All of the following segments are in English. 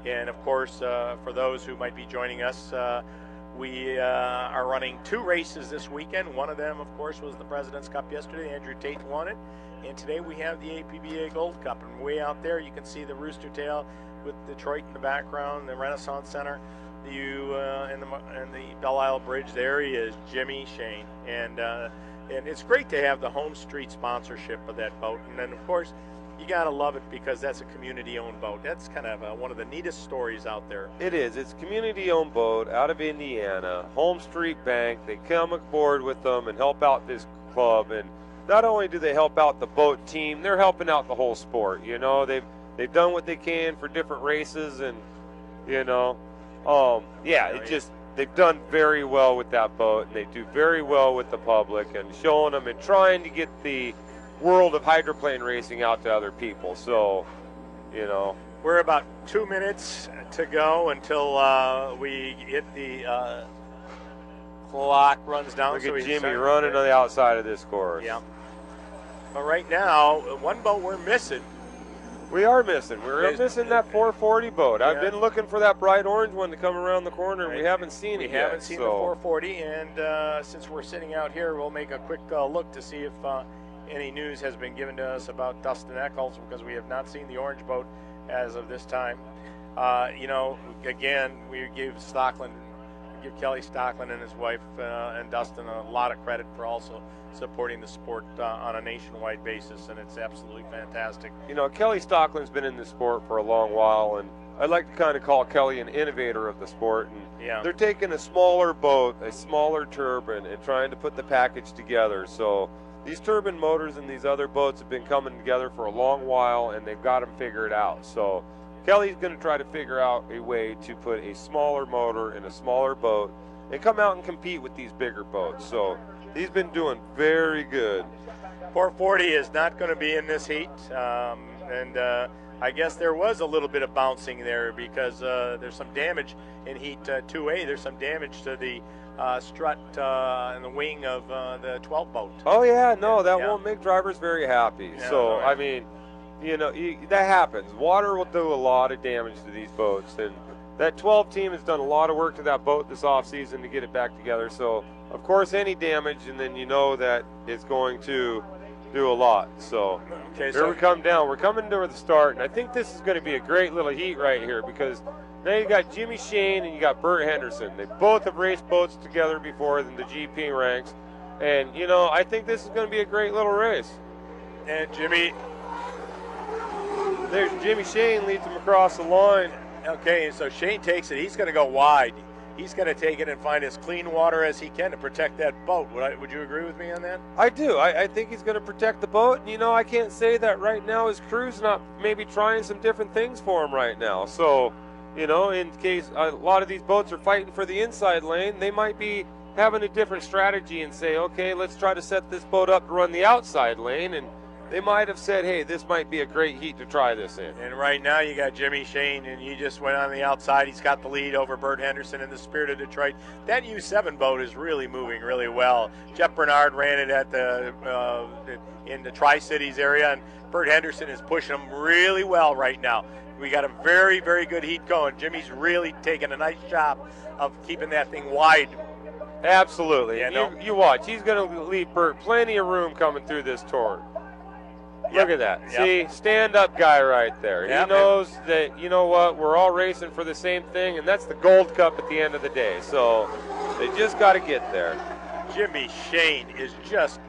And of course, for those who might be joining us, we are running 2 races this weekend. One of them, of course, was the President's Cup yesterday. Andrew Tate won it. And today we have the APBA Gold Cup. And way out there, you can see the rooster tail with Detroit in the background, the Renaissance Center. And the Belle Isle Bridge, there he is, Jimmy Shane. And it's great to have the Home Street sponsorship of that boat. And then, of course, you got to love it because that's a community-owned boat. That's kind of one of the neatest stories out there. It is. It's a community-owned boat out of Indiana. Home Street Bank, they come aboard with them and help out this club. And not only do they help out the boat team, they're helping out the whole sport. You know, they've done what they can for different races, and, you know, they've done very well with that boat, and they do very well with the public and showing them and trying to get the world of hydroplane racing out to other people. So, you know, we're about 2 minutes to go until we hit the clock runs down. Look at Jimmy running on the outside of this course. Yeah. But right now, one boat we're missing. We are missing. We're missing that 440 boat. Yeah. I've been looking for that bright orange one to come around the corner, and we haven't seen it yet. We haven't seen the 440, and since we're sitting out here, we'll make a quick look to see if any news has been given to us about Dustin Eccles, because we have not seen the orange boat as of this time. You know, again, we give Kelly Stockland and his wife and Dustin a lot of credit for also supporting the sport on a nationwide basis, and it's absolutely fantastic. You know, Kelly Stockland's been in the sport for a long while, and I'd like to kind of call Kelly an innovator of the sport. And they're taking a smaller boat, a smaller turbine, and trying to put the package together. So these turbine motors and these other boats have been coming together for a long while, and they've got them figured out. So Kelly's going to try to figure out a way to put a smaller motor in a smaller boat and come out and compete with these bigger boats. So he's been doing very good. 440 is not going to be in this heat, and I guess there was a little bit of bouncing there because there's some damage in heat 2A. There's some damage to the strut and the wing of the 12 boat. Oh yeah, no, that won't make drivers very happy. Yeah, so I mean, you know, that happens. Water will do a lot of damage to these boats, and that 12 team has done a lot of work to that boat this off season to get it back together. So of course, any damage, and then you know that it's going to do a lot. So here we come down. We're coming to the start, and I think this is going to be a great little heat right here, because now you got Jimmy Shane and you got Bert Henderson. They both have raced boats together before in the GP ranks, and you know, I think this is going to be a great little race. And there's Jimmy Shane, leads him across the line. Okay, so Shane takes it. He's going to go wide. He's going to take it and find as clean water as he can to protect that boat. Would you agree with me on that? I do. I think he's going to protect the boat. And, you know, I can't say that right now his crew's not maybe trying some different things for him right now. So, you know, in case a lot of these boats are fighting for the inside lane, they might be having a different strategy and say, okay, let's try to set this boat up to run the outside lane. And they might have said, hey, this might be a great heat to try this in. And right now you got Jimmy Shane, and he just went on the outside. He's got the lead over Bert Henderson in the Spirit of Detroit. That U7 boat is really moving really well. Jeff Bernard ran it at in the Tri-Cities area, and Bert Henderson is pushing them really well right now. We got a very, very good heat going. Jimmy's really taking a nice job of keeping that thing wide. Absolutely. Yeah, you watch. He's going to leave Bert plenty of room coming through this tour. Look at that. See, stand-up guy right there. He knows that, you know what, we're all racing for the same thing, and that's the Gold Cup at the end of the day. So they just got to get there. Jimmy Shane is just,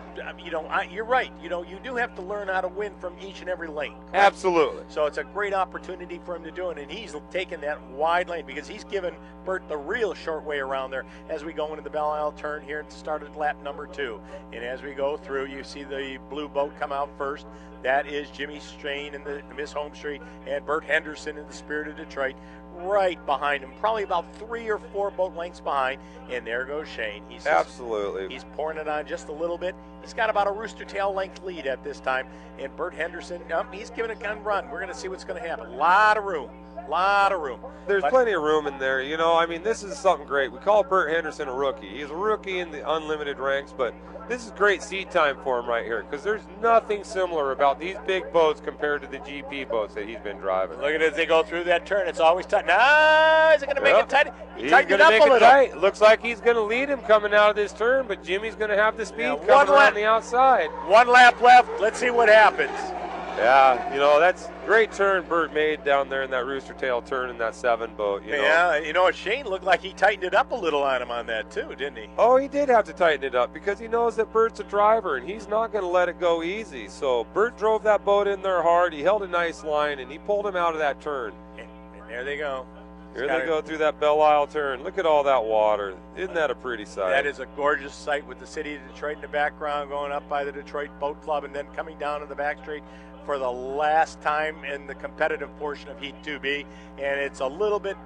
you know, you're right. You know, you do have to learn how to win from each and every lane. Correct? Absolutely. So it's a great opportunity for him to do it, and he's taken that wide lane because he's given Bert the real short way around there as we go into the Belle Isle turn here at the start of lap number 2. And as we go through, you see the blue boat come out first. That is Jimmy Shane in the Miss Home Street, and Bert Henderson in the Spirit of Detroit right behind him, probably about 3 or 4 boat lengths behind. And there goes Shane. Absolutely. He's pouring it on just a little bit. He's got about a rooster tail length lead at this time. And Bert Henderson, he's giving a gun run. We're going to see what's going to happen. A lot of room. A lot of room. There's plenty of room in there. You know, I mean, this is something great. We call Bert Henderson a rookie. He's a rookie in the unlimited ranks, but this is great seat time for him right here because there's nothing similar about these big boats compared to the GP boats that he's been driving. Look at it as they go through that turn. It's always tight. Nah, is it going to make it tight? He's going to make it tight. Looks like he's going to lead him coming out of this turn, but Jimmy's going to have the speed coming around the outside. 1 lap left. Let's see what happens. Yeah, you know, that's a great turn Bert made down there in that Rooster Tail turn in that 7 boat. Yeah, you know, Shane looked like he tightened it up a little on him on that too, didn't he? Oh, he did have to tighten it up because he knows that Bert's a driver and he's not going to let it go easy. So Bert drove that boat in there hard. He held a nice line and he pulled him out of that turn. And there they go. Here they go through that Belle Isle turn. Look at all that water. Isn't that a pretty sight? That is a gorgeous sight with the city of Detroit in the background, going up by the Detroit Boat Club and then coming down to the back straight for the last time in the competitive portion of Heat 2B. And it's a little bit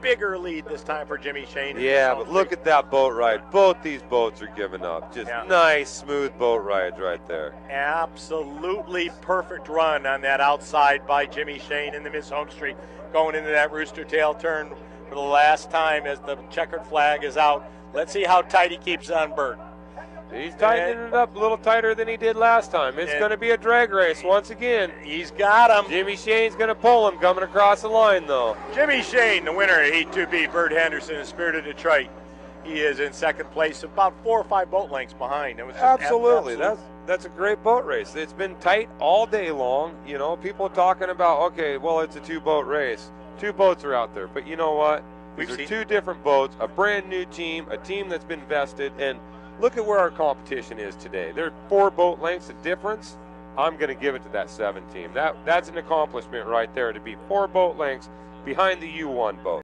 bigger lead this time for Jimmy Shane. Yeah, but look at that boat ride. Both these boats are giving up. Just nice, smooth boat rides right there. Absolutely perfect run on that outside by Jimmy Shane in the Miss Home Street, going into that Rooster Tail turn for the last time as the checkered flag is out. Let's see how tight he keeps on Bert. He's tightening it up a little tighter than he did last time. It's going to be a drag race once again. He's got him. Jimmy Shane's going to pull him coming across the line, though. Jimmy Shane, the winner at Heat 2B. Bert Henderson in Spirit of Detroit. He is in second place, about 4 or 5 boat lengths behind. It was just absolutely. That's a great boat race. It's been tight all day long. You know, people talking about, okay, well, it's a 2-boat race. 2 boats are out there. But you know what? These are 2 different boats, a brand new team, a team that's been vested, and look at where our competition is today. There are 4 boat lengths of difference. I'm going to give it to that 7 team. That's an accomplishment right there to be 4 boat lengths behind the U1 boat.